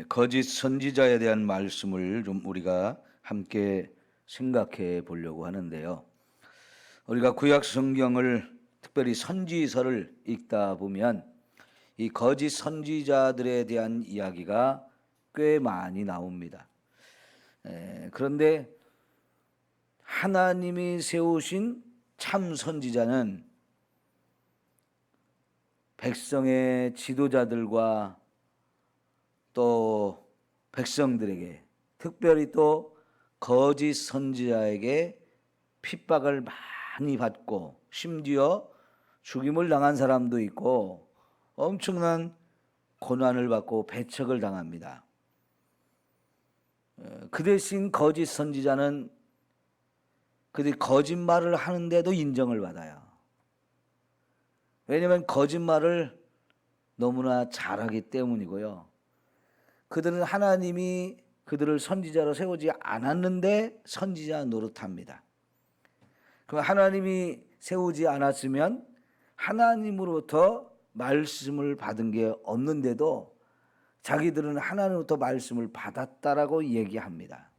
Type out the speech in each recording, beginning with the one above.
거짓 선지자에 대한 말씀을 좀 우리가 함께 생각해 보려고 하는데요. 우리가 구약 성경을 특별히 선지서를 읽다 보면 이 거짓 선지자들에 대한 이야기가 꽤 많이 나옵니다. 그런데 하나님이 세우신 참 선지자는 백성의 지도자들과 또 백성들에게, 특별히 또 거짓 선지자에게 핍박을 많이 받고 심지어 죽임을 당한 사람도 있고 엄청난 고난을 받고 배척을 당합니다. 그 대신 거짓 선지자는 그들이 거짓말을 하는데도 인정을 받아요. 왜냐하면 거짓말을 너무나 잘하기 때문이고요. 그들은 하나님이 그들을 선지자로 세우지 않았는데 선지자 노릇합니다. 그럼 하나님이 세우지 않았으면 하나님으로부터 말씀을 받은 게 없는데도 자기들은 하나님으로부터 말씀을 받았다라고 얘기합니다.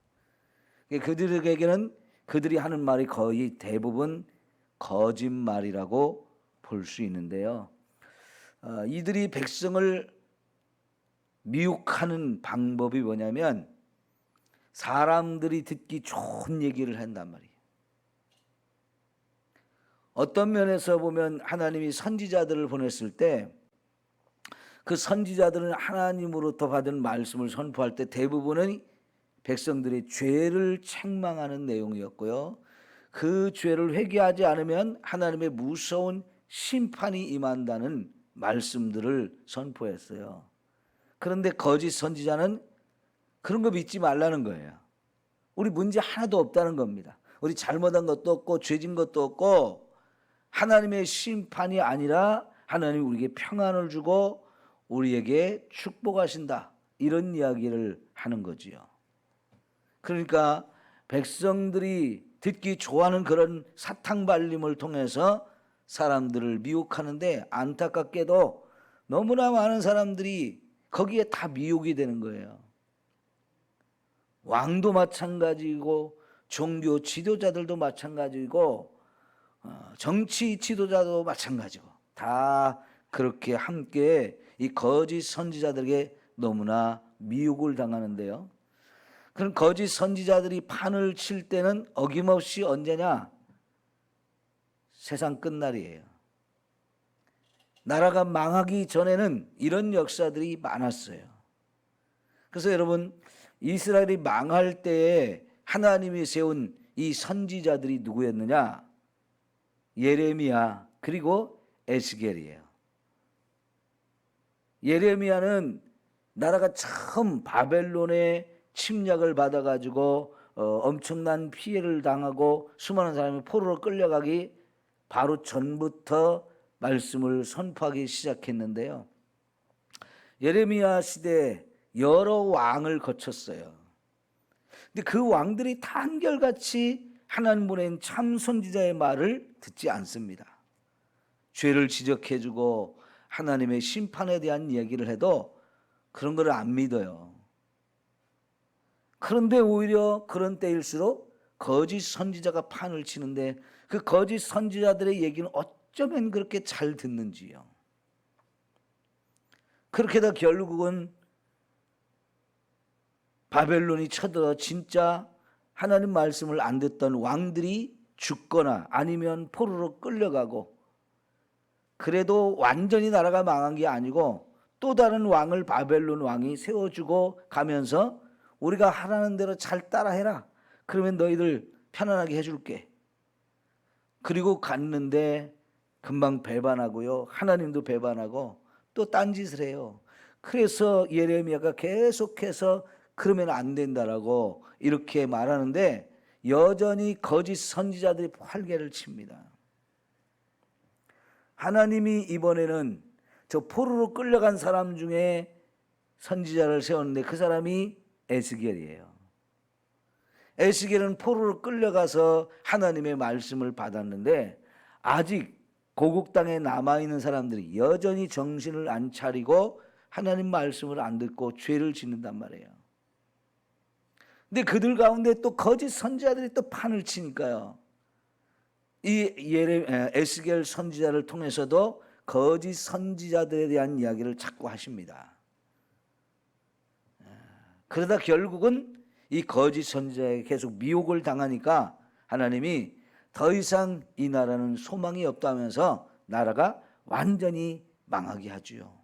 그들에게는 그들이 하는 말이 거의 대부분 거짓말이라고 볼 수 있는데요. 이들이 백성을 미혹하는 방법이 뭐냐면 사람들이 듣기 좋은 얘기를 한단 말이에요. 어떤 면에서 보면 하나님이 선지자들을 보냈을 때 그 선지자들은 하나님으로부터 받은 말씀을 선포할 때 대부분은 백성들의 죄를 책망하는 내용이었고요. 그 죄를 회개하지 않으면 하나님의 무서운 심판이 임한다는 말씀들을 선포했어요. 그런데 거짓 선지자는 그런 거 믿지 말라는 거예요. 우리 문제 하나도 없다는 겁니다. 우리 잘못한 것도 없고 죄진 것도 없고 하나님의 심판이 아니라 하나님이 우리에게 평안을 주고 우리에게 축복하신다, 이런 이야기를 하는 거지요. 그러니까 백성들이 듣기 좋아하는 그런 사탕발림을 통해서 사람들을 미혹하는데 안타깝게도 너무나 많은 사람들이 거기에 다 미혹이 되는 거예요. 왕도 마찬가지고 종교 지도자들도 마찬가지고 정치 지도자도 마찬가지고 다 그렇게 함께 이 거짓 선지자들에게 너무나 미혹을 당하는데요. 그런 거짓 선지자들이 판을 칠 때는 어김없이 언제냐? 세상 끝날이에요. 나라가 망하기 전에는 이런 역사들이 많았어요. 그래서 여러분, 이스라엘이 망할 때에 하나님이 세운 이 선지자들이 누구였느냐? 예레미야 그리고 에스겔이에요. 예레미야는 나라가 처음 바벨론의 침략을 받아가지고 엄청난 피해를 당하고 수많은 사람이 포로로 끌려가기 바로 전부터 말씀을 선포하기 시작했는데요. 예레미야 시대에 여러 왕을 거쳤어요. 근데 그 왕들이 다 한결같이 하나님 보낸 참 선지자의 말을 듣지 않습니다. 죄를 지적해주고 하나님의 심판에 대한 얘기를 해도 그런 걸 안 믿어요. 그런데 오히려 그런 때일수록 거짓 선지자가 판을 치는데 그 거짓 선지자들의 얘기는 어쩌면 그렇게 잘 듣는지요. 그렇게 다 결국은 바벨론이 쳐들어 진짜 하나님 말씀을 안 듣던 왕들이 죽거나 아니면 포로로 끌려가고, 그래도 완전히 나라가 망한 게 아니고 또 다른 왕을 바벨론 왕이 세워주고 가면서 우리가 하라는 대로 잘 따라해라, 그러면 너희들 편안하게 해줄게. 그리고 갔는데 금방 배반하고요, 하나님도 배반하고 또 딴짓을 해요. 그래서 예레미야가 계속해서 그러면 안 된다라고 이렇게 말하는데 여전히 거짓 선지자들이 활개를 칩니다. 하나님이 이번에는 저 포로로 끌려간 사람 중에 선지자를 세웠는데 그 사람이 에스겔이에요. 에스겔은 포로로 끌려가서 하나님의 말씀을 받았는데 아직 고국 땅에 남아있는 사람들이 여전히 정신을 안 차리고 하나님 말씀을 안 듣고 죄를 짓는단 말이에요. 근데 그들 가운데 또 거짓 선지자들이 또 판을 치니까요. 이 에스겔 선지자를 통해서도 거짓 선지자들에 대한 이야기를 자꾸 하십니다. 그러다 결국은 이 거짓 선지자에게 계속 미혹을 당하니까 하나님이 더 이상 이 나라는 소망이 없다면서 나라가 완전히 망하게 하지요.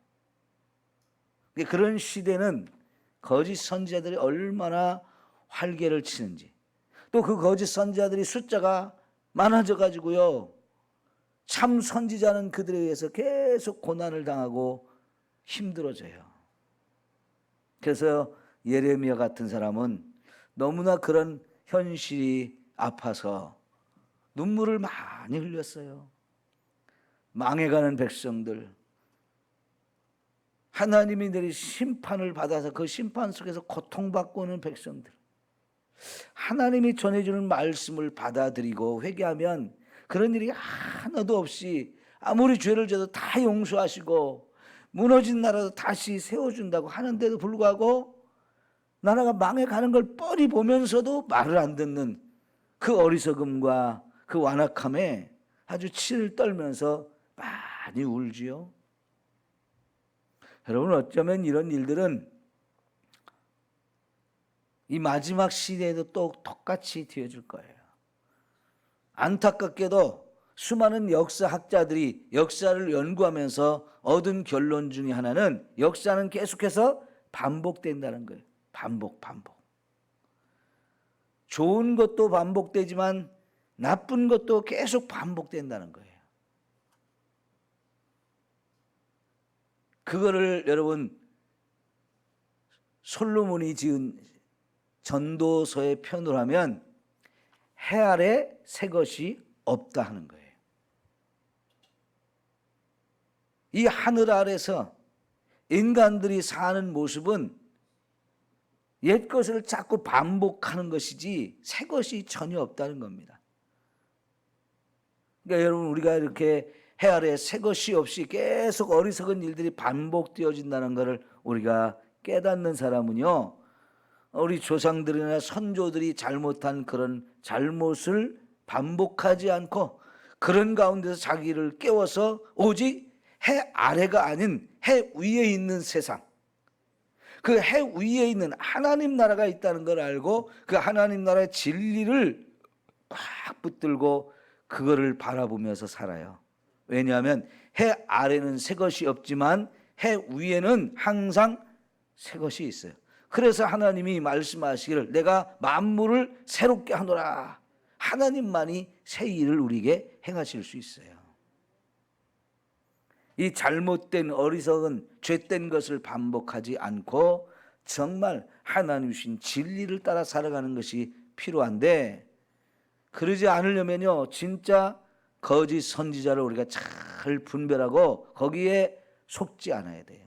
그런 시대는 거짓 선지자들이 얼마나 활개를 치는지, 또 그 거짓 선지자들이 숫자가 많아져 가지고요, 참 선지자는 그들에 의해서 계속 고난을 당하고 힘들어져요. 그래서 예레미야 같은 사람은 너무나 그런 현실이 아파서 눈물을 많이 흘렸어요. 망해가는 백성들, 하나님이 내린 심판을 받아서 그 심판 속에서 고통받고 있는 백성들, 하나님이 전해주는 말씀을 받아들이고 회개하면 그런 일이 하나도 없이 아무리 죄를 져도 다 용서하시고 무너진 나라도 다시 세워준다고 하는데도 불구하고 나라가 망해가는 걸 뻔히 보면서도 말을 안 듣는 그 어리석음과 그 완악함에 아주 치를 떨면서 많이 울지요. 여러분, 어쩌면 이런 일들은 이 마지막 시대에도 또 똑같이 되어질 거예요. 안타깝게도 수많은 역사학자들이 역사를 연구하면서 얻은 결론 중에 하나는 역사는 계속해서 반복된다는 거예요. 반복. 좋은 것도 반복되지만 나쁜 것도 계속 반복된다는 거예요. 그거를 여러분 솔로몬이 지은 전도서의 표현으로 하면 해 아래 새 것이 없다 하는 거예요. 이 하늘 아래서 인간들이 사는 모습은 옛 것을 자꾸 반복하는 것이지 새 것이 전혀 없다는 겁니다. 그러니까 여러분, 우리가 이렇게 해 아래 새 것이 없이 계속 어리석은 일들이 반복되어진다는 것을 우리가 깨닫는 사람은요, 우리 조상들이나 선조들이 잘못한 그런 잘못을 반복하지 않고 그런 가운데서 자기를 깨워서 오직 해 아래가 아닌 해 위에 있는 세상, 그 해 위에 있는 하나님 나라가 있다는 걸 알고 그 하나님 나라의 진리를 꽉 붙들고 그거를 바라보면서 살아요. 왜냐하면 해 아래는 새 것이 없지만 해 위에는 항상 새 것이 있어요. 그래서 하나님이 말씀하시기를 내가 만물을 새롭게 하노라. 하나님만이 새 일을 우리에게 행하실 수 있어요. 이 잘못된 어리석은 죄된 것을 반복하지 않고 정말 하나님 주신 진리를 따라 살아가는 것이 필요한데, 그러지 않으려면요 진짜 거짓 선지자를 우리가 잘 분별하고 거기에 속지 않아야 돼요.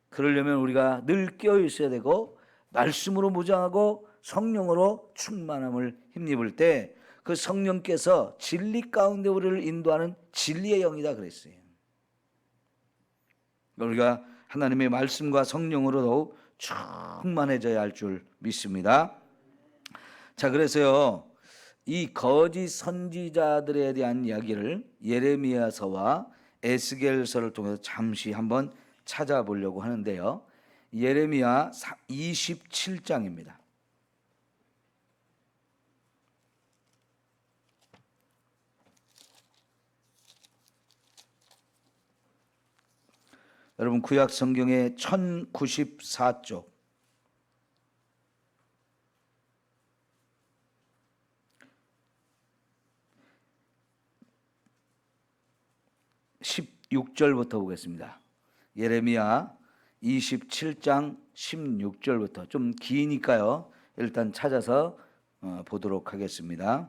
그러려면 우리가 늘 깨어 있어야 되고 말씀으로 무장하고 성령으로 충만함을 힘입을 때 그 성령께서 진리 가운데 우리를 인도하는 진리의 영이다 그랬어요. 우리가 하나님의 말씀과 성령으로 더욱 충만해져야 할 줄 믿습니다. 자, 그래서요 이 거짓 선지자들에 대한 이야기를 예레미야서와 에스겔서를 통해서 잠시 한번 찾아보려고 하는데요. 예레미야 27장입니다. 여러분, 구약 성경의 1094쪽 16절부터 보겠습니다. 예레미야 27장 16절부터 좀 기니까요. 일단 찾아서 보도록 하겠습니다.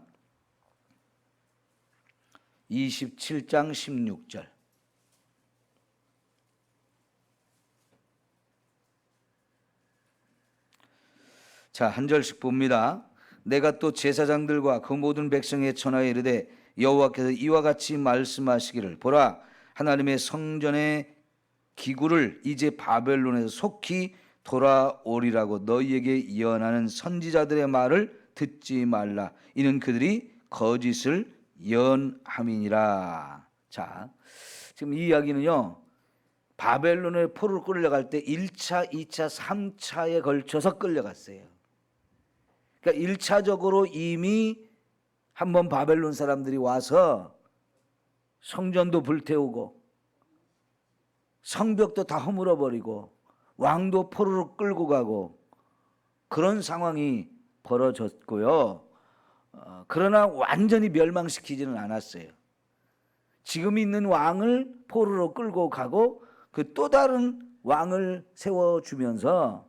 27장 16절. 자, 한 절씩 봅니다. 내가 또 제사장들과 그 모든 백성의 전하에 이르되 여호와께서 이와 같이 말씀하시기를 보라, 하나님의 성전에 기구를 이제 바벨론에서 속히 돌아오리라고 너희에게 예언하는 선지자들의 말을 듣지 말라. 이는 그들이 거짓을 예언함이니라. 자, 지금 이 이야기는요, 바벨론에 포로로 끌려갈 때 1차, 2차, 3차에 걸쳐서 끌려갔어요. 그러니까 1차적으로 이미 한번 바벨론 사람들이 와서 성전도 불태우고 성벽도 다 허물어 버리고 왕도 포로로 끌고 가고 그런 상황이 벌어졌고요. 그러나 완전히 멸망시키지는 않았어요. 지금 있는 왕을 포로로 끌고 가고 그 또 다른 왕을 세워주면서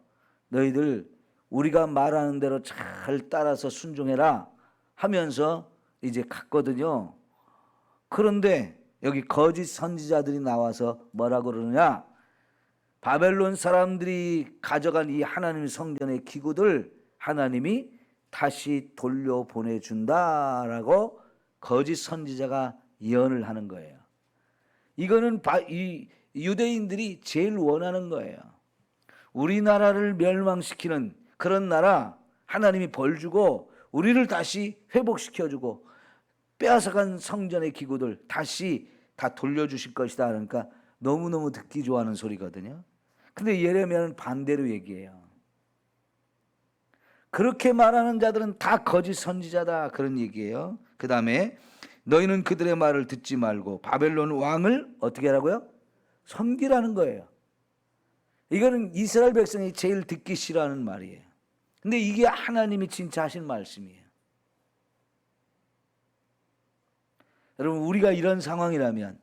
너희들 우리가 말하는 대로 잘 따라서 순종해라 하면서 이제 갔거든요. 그런데 여기 거짓 선지자들이 나와서 뭐라고 그러느냐? 바벨론 사람들이 가져간 이 하나님의 성전의 기구들 하나님이 다시 돌려보내준다라고 거짓 선지자가 예언을 하는 거예요. 이거는 이 유대인들이 제일 원하는 거예요. 우리나라를 멸망시키는 그런 나라 하나님이 벌 주고 우리를 다시 회복시켜주고 빼앗아간 성전의 기구들 다시 다 돌려주실 것이다. 그러니까 너무너무 듣기 좋아하는 소리거든요. 근데 예레미야는 반대로 얘기해요. 그렇게 말하는 자들은 다 거짓 선지자다 그런 얘기예요. 그 다음에 너희는 그들의 말을 듣지 말고 바벨론 왕을 어떻게 하라고요? 섬기라는 거예요. 이거는 이스라엘 백성이 제일 듣기 싫어하는 말이에요. 근데 이게 하나님이 진짜 하신 말씀이에요. 여러분, 우리가 이런 상황이라면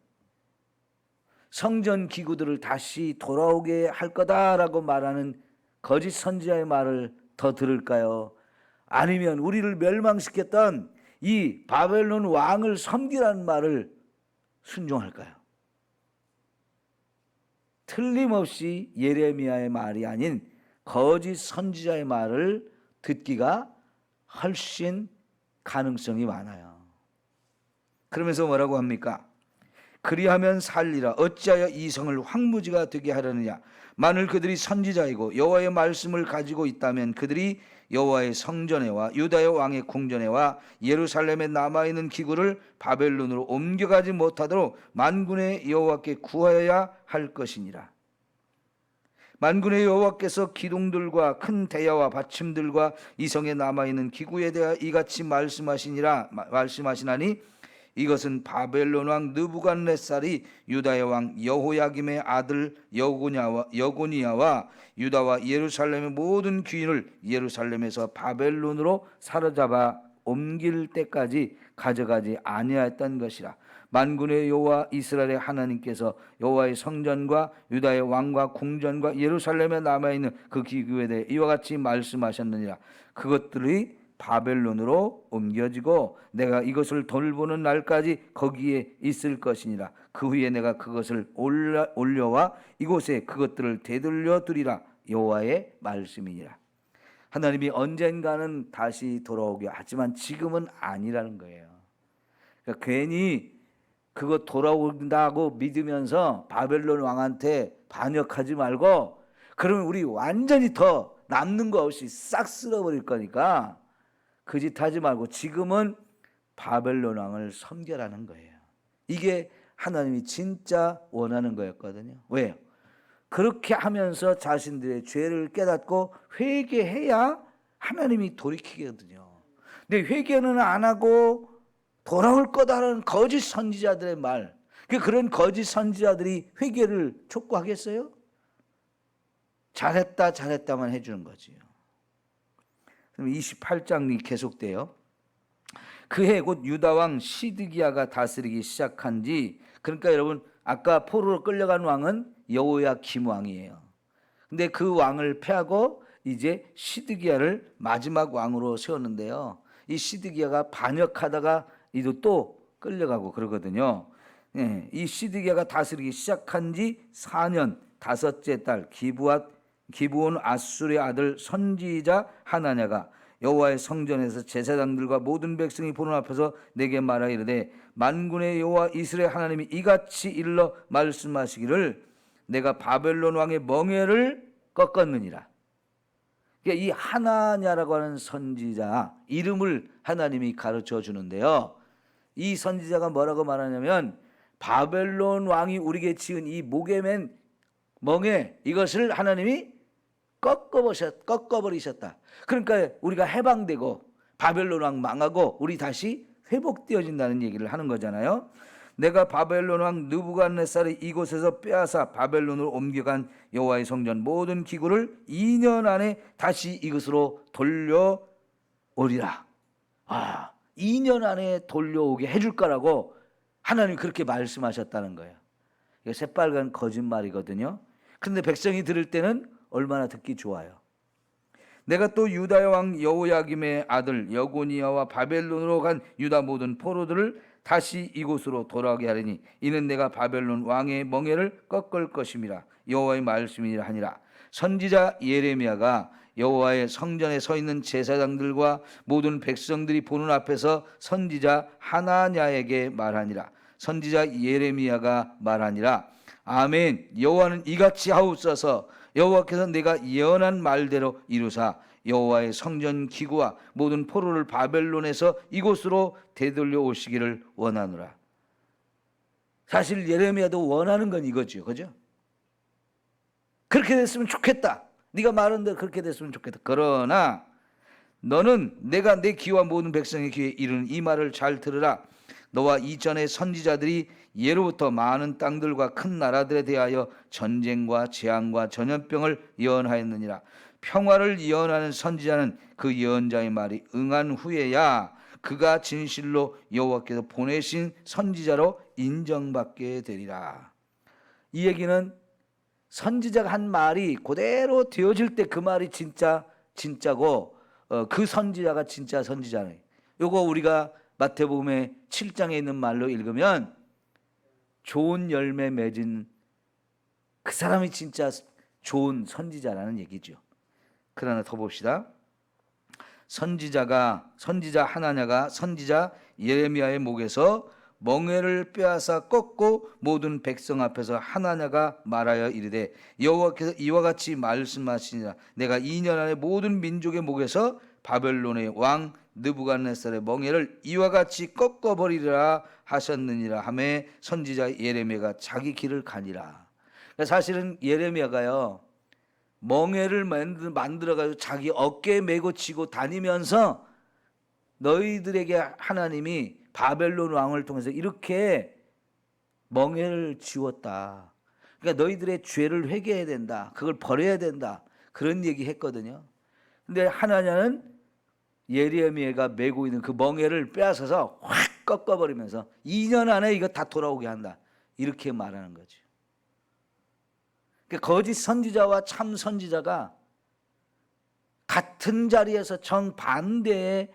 성전 기구들을 다시 돌아오게 할 거다라고 말하는 거짓 선지자의 말을 더 들을까요? 아니면 우리를 멸망시켰던 이 바벨론 왕을 섬기라는 말을 순종할까요? 틀림없이 예레미야의 말이 아닌 거짓 선지자의 말을 듣기가 훨씬 가능성이 많아요. 그러면서 뭐라고 합니까? 그리하면 살리라. 어찌하여 이 성을 황무지가 되게 하려느냐? 만일 그들이 선지자이고 여호와의 말씀을 가지고 있다면 그들이 여호와의 성전에와 유다의 왕의 궁전에와 예루살렘에 남아있는 기구를 바벨론으로 옮겨가지 못하도록 만군의 여호와께 구하여야 할 것이니라. 만군의 여호와께서 기둥들과 큰 대야와 받침들과 이 성에 남아있는 기구에 대하여 이같이 말씀하시나니 이것은 바벨론 왕 느부갓네살이 유다의 왕 여호야김의 아들 여고니야와 유다와 예루살렘의 모든 귀인을 예루살렘에서 바벨론으로 사로잡아 옮길 때까지 가져가지 아니하였던 것이라. 만군의 여호와 이스라엘의 하나님께서 여호와의 성전과 유다의 왕과 궁전과 예루살렘에 남아있는 그 기구에 대해 이와 같이 말씀하셨느니라. 그것들이 바벨론으로 옮겨지고 내가 이것을 돌보는 날까지 거기에 있을 것이니라. 그 후에 내가 그것을 올려와 이곳에 그것들을 되돌려 두리라. 여호와의 말씀이니라. 하나님이 언젠가는 다시 돌아오게 하지만 지금은 아니라는 거예요. 그러니까 괜히 그거 돌아온다고 믿으면서 바벨론 왕한테 반역하지 말고 그러면 우리 완전히 더 남는 거 없이 싹 쓸어버릴 거니까 그 짓 하지 말고 지금은 바벨론 왕을 섬겨라는 거예요. 이게 하나님이 진짜 원하는 거였거든요. 왜요? 그렇게 하면서 자신들의 죄를 깨닫고 회개해야 하나님이 돌이키거든요. 근데 회개는 안 하고 돌아올 거다라는 거짓 선지자들의 말, 그런 거짓 선지자들이 회개를 촉구하겠어요? 잘했다만 해주는 거지요. 28장이 계속돼요. 그해 곧 유다왕 시드기야가 다스리기 시작한 지, 그러니까 여러분 아까 포로로 끌려간 왕은 여호야김 왕이에요. 근데 그 왕을 패하고 이제 시드기야를 마지막 왕으로 세웠는데요. 이 시드기야가 반역하다가 이도 또 끌려가고 그러거든요. 이 시드기야가 다스리기 시작한 지 4년 다섯째 달 기브온 아술의 아들 선지자 하나냐가 여호와의 성전에서 제사장들과 모든 백성이 보는 앞에서 내게 말하이르되 만군의 여호와 이스라엘 하나님이 이같이 일러 말씀하시기를 내가 바벨론 왕의 멍에를 꺾었느니라. 그러니까 이 하나냐라고 하는 선지자 이름을 하나님이 가르쳐 주는데요. 이 선지자가 뭐라고 말하냐면 바벨론 왕이 우리에게 지은 이 목에 맨 멍에 이것을 하나님이 꺾어버리셨다. 그러니까 우리가 해방되고 바벨론 왕 망하고 우리 다시 회복되어진다는 얘기를 하는 거잖아요. 내가 바벨론 왕 느부갓네살이 이곳에서 빼앗아 바벨론으로 옮겨간 여호와의 성전 모든 기구를 2년 안에 다시 이것으로 돌려오리라. 2년 안에 돌려오게 해줄 거라고 하나님이 그렇게 말씀하셨다는 거예요. 이거 새빨간 거짓말이거든요. 그런데 백성이 들을 때는 얼마나 듣기 좋아요. 내가 또 유다의 왕 여호야김의 아들 여고니아와 바벨론으로 간 유다 모든 포로들을 다시 이곳으로 돌아오게 하리니 이는 내가 바벨론 왕의 멍에를 꺾을 것임이라 여호와의 말씀이라 하니라. 선지자 예레미야가 여호와의 성전에 서 있는 제사장들과 모든 백성들이 보는 앞에서 선지자 하나냐에게 말하니라. 선지자 예레미야가 말하니라. 아멘. 여호와는 이같이 하옵소서. 여호와께서 내가 예언한 말대로 이루사 여호와의 성전 기구와 모든 포로를 바벨론에서 이곳으로 되돌려 오시기를 원하노라. 사실 예레미야도 원하는 건 이거죠. 그죠? 그렇게 됐으면 좋겠다. 네가 말한 대로 그렇게 됐으면 좋겠다. 그러나 너는 내가 내 귀와 모든 백성의 귀에 이르는 이 말을 잘 들으라. 너와 이전의 선지자들이 예로부터 많은 땅들과 큰 나라들에 대하여 전쟁과 재앙과 전염병을 예언하였느니라. 평화를 예언하는 선지자는 그 예언자의 말이 응한 후에야 그가 진실로 여호와께서 보내신 선지자로 인정받게 되리라. 이 얘기는 선지자가 한 말이 그대로 되어질 때 그 말이 진짜고 그 선지자가 진짜 선지자네. 요거 우리가 마태복음의 7장에 있는 말로 읽으면 좋은 열매 맺은 그 사람이 진짜 좋은 선지자라는 얘기죠. 그러나 더 봅시다. 선지자 하나냐가 선지자 예레미야의 목에서 멍에를 빼앗아 꺾고 모든 백성 앞에서 하나냐가 말하여 이르되 여호와께서 이와 같이 말씀하시니라. 내가 2년 안에 모든 민족의 목에서 바벨론의 왕 느부갓네살의 멍에를 이와 같이 꺾어버리리라 하셨느니라 하매 선지자 예레미야가 자기 길을 가니라. 사실은 예레미야가요 멍에를 만들어가지고 자기 어깨에 메고 치고 다니면서 너희들에게 하나님이 바벨론 왕을 통해서 이렇게 멍에를 지웠다. 그러니까 너희들의 죄를 회개해야 된다. 그걸 버려야 된다. 그런 얘기 했거든요. 근데 하나냐는 예레미야가 메고 있는 그 멍에를 빼앗아서 확 꺾어버리면서 2년 안에 이거 다 돌아오게 한다. 이렇게 말하는 거죠. 그러니까 거짓 선지자와 참 선지자가 같은 자리에서 정반대의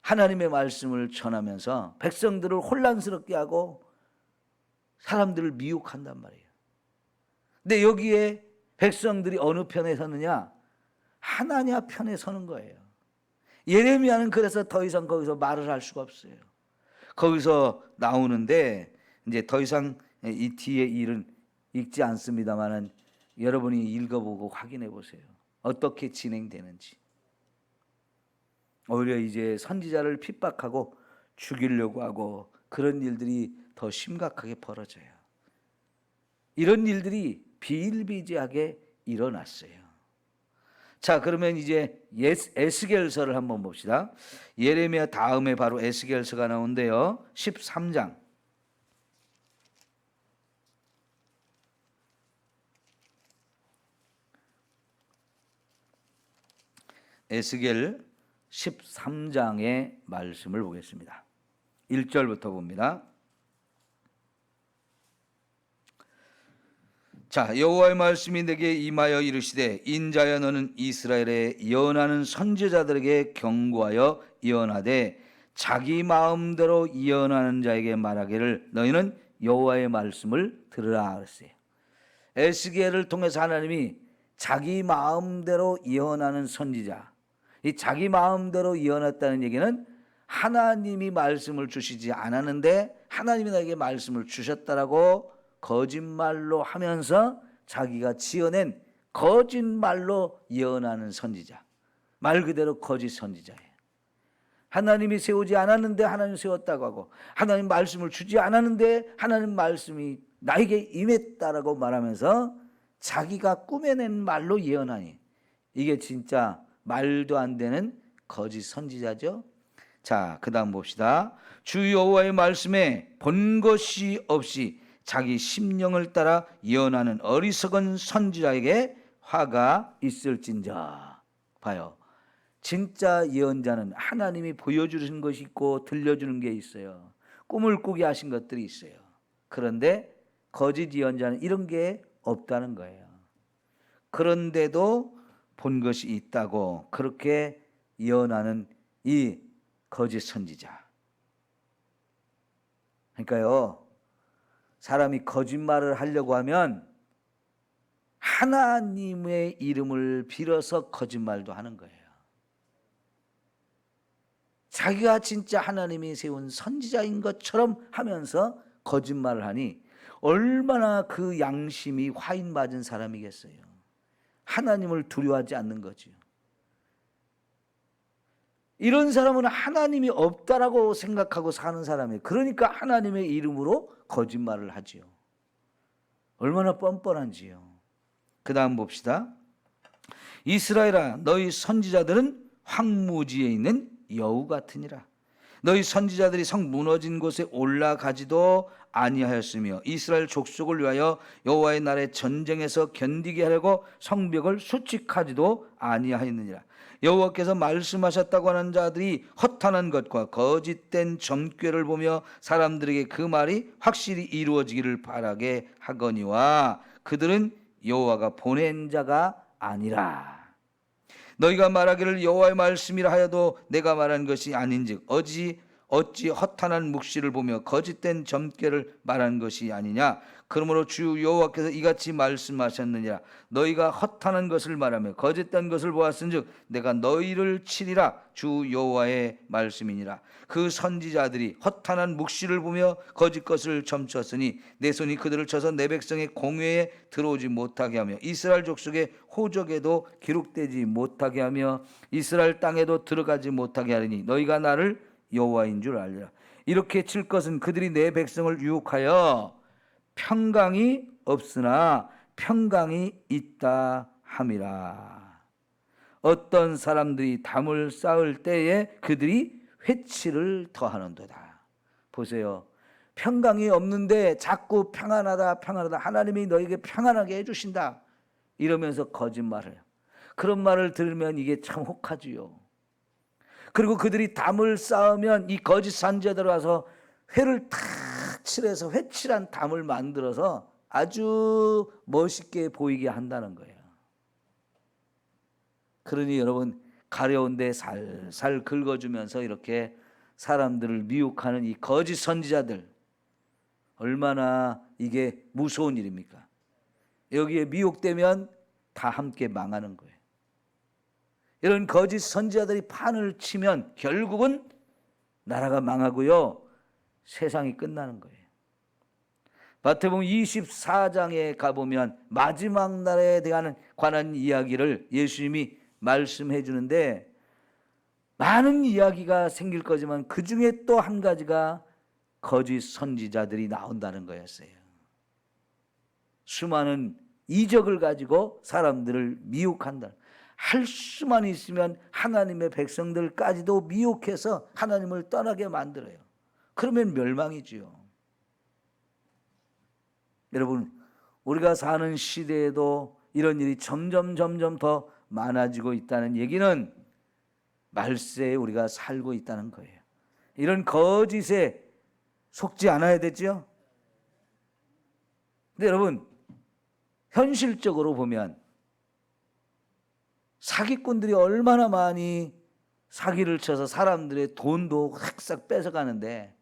하나님의 말씀을 전하면서 백성들을 혼란스럽게 하고 사람들을 미혹한단 말이에요. 근데 여기에 백성들이 어느 편에 서느냐? 하나냐 편에 서는 거예요. 예레미야는 그래서 더 이상 거기서 말을 할 수가 없어요. 거기서 나오는데 이제 더 이상 이 뒤에 일은 읽지 않습니다만은 여러분이 읽어보고 확인해 보세요. 어떻게 진행되는지. 오히려 이제 선지자를 핍박하고 죽이려고 하고 그런 일들이 더 심각하게 벌어져요. 이런 일들이 비일비재하게 일어났어요. 자, 그러면 이제 에스겔서를 한번 봅시다. 예레미야 다음에 바로 에스겔서가 나오는데요. 13장. 에스겔 13장의 말씀을 보겠습니다. 1절부터 봅니다. 자, 여호와의 말씀이 내게 임하여 이르시되 인자야 너는 이스라엘에 예언하는 선지자들에게 경고하여 예언하되 자기 마음대로 예언하는 자에게 말하기를 너희는 여호와의 말씀을 들으라 그랬어요. 에스겔을 통해서 하나님이 자기 마음대로 예언하는 선지자, 이 자기 마음대로 예언했다는 얘기는 하나님이 말씀을 주시지 않았는데 하나님이 나에게 말씀을 주셨다라고 거짓말로 하면서 자기가 지어낸 거짓말로 예언하는 선지자, 말 그대로 거짓 선지자예요. 하나님이 세우지 않았는데 하나님 세웠다고 하고, 하나님 말씀을 주지 않았는데 하나님 말씀이 나에게 임했다라고 말하면서 자기가 꾸며낸 말로 예언하니, 이게 진짜 말도 안 되는 거짓 선지자죠. 자, 그 다음 봅시다. 주 여호와의 말씀에 본 것이 없이 자기 심령을 따라 예언하는 어리석은 선지자에게 화가 있을진저. 봐요, 진짜 예언자는 하나님이 보여주신 것이 있고 들려주는 게 있어요. 꿈을 꾸게 하신 것들이 있어요. 그런데 거짓 예언자는 이런 게 없다는 거예요. 그런데도 본 것이 있다고 그렇게 예언하는 이 거짓 선지자. 그러니까요, 사람이 거짓말을 하려고 하면 하나님의 이름을 빌어서 거짓말도 하는 거예요. 자기가 진짜 하나님이 세운 선지자인 것처럼 하면서 거짓말을 하니 얼마나 그 양심이 화인 맞은 사람이겠어요. 하나님을 두려워하지 않는 거죠. 이런 사람은 하나님이 없다라고 생각하고 사는 사람이에요. 그러니까 하나님의 이름으로 거짓말을 하지요. 얼마나 뻔뻔한지요. 그 다음 봅시다. 이스라엘아, 너희 선지자들은 황무지에 있는 여우 같으니라. 너희 선지자들이 성 무너진 곳에 올라가지도 아니하였으며 이스라엘 족속을 위하여 여호와의 날에 전쟁에서 견디게 하려고 성벽을 수칙하지도 아니하였느니라. 여호와께서 말씀하셨다고 하는 자들이 허탄한 것과 거짓된 점괘를 보며 사람들에게 그 말이 확실히 이루어지기를 바라게 하거니와 그들은 여호와가 보낸 자가 아니라. 너희가 말하기를 여호와의 말씀이라 하여도 내가 말한 것이 아닌즉 어찌 허탄한 묵시를 보며 거짓된 점괘를 말한 것이 아니냐. 그러므로 주 여호와께서 이같이 말씀하셨느니라. 너희가 허탄한 것을 말하며 거짓된 것을 보았은즉 내가 너희를 치리라. 주 여호와의 말씀이니라. 그 선지자들이 허탄한 묵시를 보며 거짓 것을 점쳤으니 내 손이 그들을 쳐서 내 백성의 공회에 들어오지 못하게 하며 이스라엘 족속의 호적에도 기록되지 못하게 하며 이스라엘 땅에도 들어가지 못하게 하리니 너희가 나를 여호와인 줄 알리라. 이렇게 칠 것은 그들이 내 백성을 유혹하여 평강이 없으나 평강이 있다 함이라. 어떤 사람들이 담을 쌓을 때에 그들이 회치를 더하는도다. 보세요, 평강이 없는데 자꾸 평안하다 하나님이 너에게 평안하게 해주신다 이러면서 거짓말을, 그런 말을 들으면 이게 참 혹하지요. 그리고 그들이 담을 쌓으면 이 거짓 선지자들 와서 회를 탁 칠해서 회칠한 담을 만들어서 아주 멋있게 보이게 한다는 거예요. 그러니 여러분, 가려운데 살살 긁어주면서 이렇게 사람들을 미혹하는 이 거짓 선지자들, 얼마나 이게 무서운 일입니까? 여기에 미혹되면 다 함께 망하는 거예요. 이런 거짓 선지자들이 판을 치면 결국은 나라가 망하고요, 세상이 끝나는 거예요. 마태복음 24장에 가보면 마지막 날에 관한 이야기를 예수님이 말씀해 주는데, 많은 이야기가 생길 거지만 그 중에 또 한 가지가 거짓 선지자들이 나온다는 거였어요. 수많은 이적을 가지고 사람들을 미혹한다. 할 수만 있으면 하나님의 백성들까지도 미혹해서 하나님을 떠나게 만들어요. 그러면 멸망이지요. 여러분, 우리가 사는 시대에도 이런 일이 점점 더 많아지고 있다는 얘기는 말세에 우리가 살고 있다는 거예요. 이런 거짓에 속지 않아야 되죠. 근데 여러분, 현실적으로 보면 사기꾼들이 얼마나 많이 사기를 쳐서 사람들의 돈도 싹 뺏어가는데,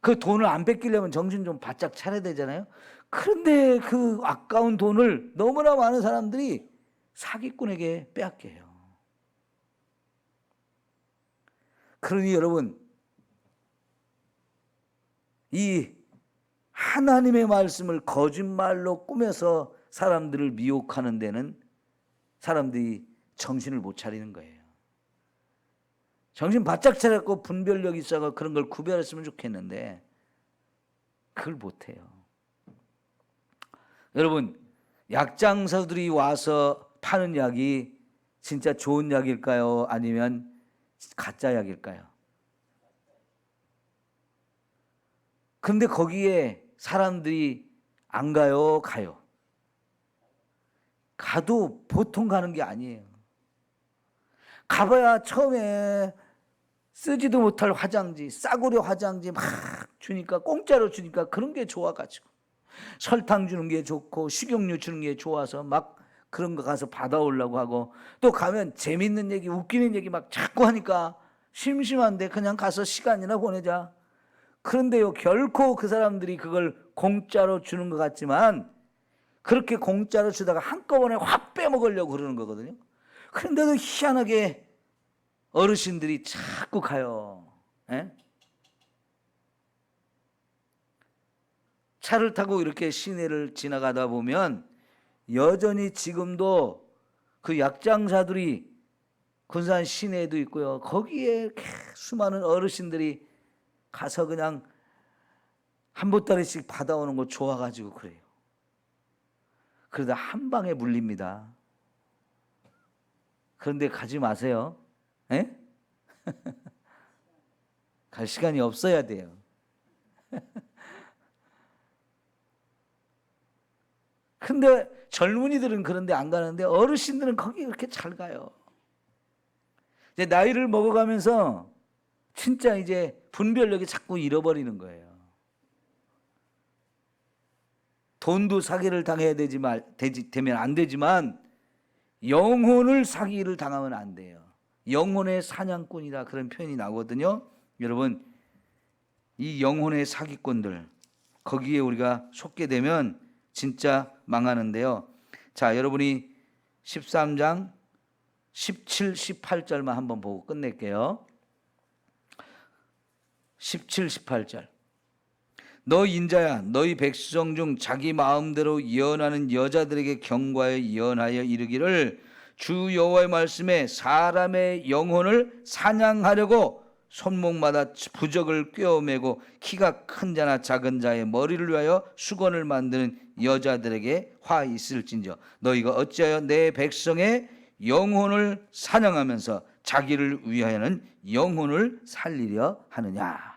그 돈을 안 뺏기려면 정신 좀 바짝 차려야 되잖아요. 그런데 그 아까운 돈을 너무나 많은 사람들이 사기꾼에게 빼앗겨요. 그러니 여러분, 이 하나님의 말씀을 거짓말로 꾸며서 사람들을 미혹하는 데는 사람들이 정신을 못 차리는 거예요. 정신 바짝 차렸고 분별력이 있어서 그런 걸 구별했으면 좋겠는데 그걸 못해요. 여러분, 약장사들이 와서 파는 약이 진짜 좋은 약일까요? 아니면 가짜 약일까요? 근데 거기에 사람들이 안 가요? 가요? 가도 보통 가는 게 아니에요. 가봐야 처음에 쓰지도 못할 화장지, 싸구려 화장지 막 주니까, 공짜로 주니까 그런 게 좋아가지고, 설탕 주는 게 좋고 식용유 주는 게 좋아서 막 그런 거 가서 받아오려고 하고, 또 가면 재밌는 얘기, 웃기는 얘기 막 자꾸 하니까 심심한데 그냥 가서 시간이나 보내자. 그런데요, 결코 그 사람들이 그걸 공짜로 주는 것 같지만 그렇게 공짜로 주다가 한꺼번에 확 빼먹으려고 그러는 거거든요. 그런데도 희한하게 어르신들이 자꾸 가요. 에? 차를 타고 이렇게 시내를 지나가다 보면 여전히 지금도 그 약장사들이 군산 시내에도 있고요. 거기에 수많은 어르신들이 가서 그냥 한 보따리씩 받아오는 거 좋아가지고 그래요. 그러다 한 방에 물립니다. 그런데 가지 마세요. 에? 갈 시간이 없어야 돼요. 근데 젊은이들은 그런데 안 가는데 어르신들은 거기 이렇게 잘 가요. 이제 나이를 먹어가면서 진짜 이제 분별력이 자꾸 잃어버리는 거예요. 돈도 사기를 당해야 되면 안 되지만 영혼을 사기를 당하면 안 돼요. 영혼의 사냥꾼이다, 그런 표현이 나오거든요. 여러분, 이 영혼의 사기꾼들, 거기에 우리가 속게 되면 진짜 망하는데요. 자, 여러분이 13장 17, 18절만 한번 보고 끝낼게요. 17, 18절. 너 인자야, 너희 백성 중 자기 마음대로 예언하는 여자들에게 경고하여 예언하여 이르기를, 주 여호와의 말씀에 사람의 영혼을 사냥하려고 손목마다 부적을 꿰어매고 키가 큰 자나 작은 자의 머리를 위하여 수건을 만드는 여자들에게 화 있을진저, 너희가 어찌하여 내 백성의 영혼을 사냥하면서 자기를 위하여는 영혼을 살리려 하느냐.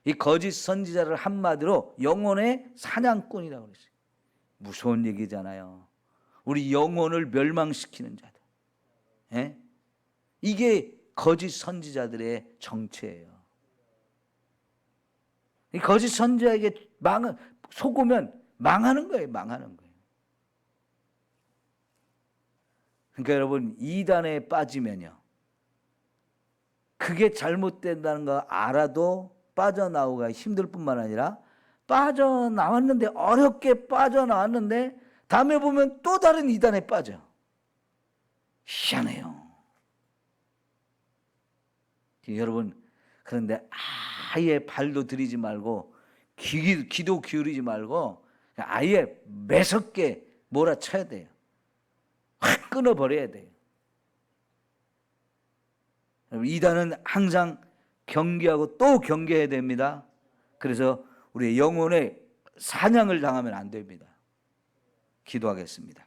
이 거짓 선지자를 한마디로 영혼의 사냥꾼이라고 그랬어요. 무서운 얘기잖아요. 우리 영혼을 멸망시키는 자들. 예? 이게 거짓 선지자들의 정체예요. 이 거짓 선지자에게 속으면 망하는 거예요. 망하는 거예요. 그러니까 여러분, 이단에 빠지면요, 그게 잘못된다는 거 알아도 빠져나오기가 힘들 뿐만 아니라, 빠져나왔는데, 어렵게 빠져나왔는데 다음에 보면 또 다른 이단에 빠져. 희한해요. 여러분, 그런데 아예 발도 들이지 말고 귀도 기울이지 말고 아예 매섭게 몰아쳐야 돼요. 확 끊어버려야 돼요. 이단은 항상 경계하고 또 경계해야 됩니다. 그래서 우리의 영혼의 사냥을 당하면 안 됩니다. 기도하겠습니다.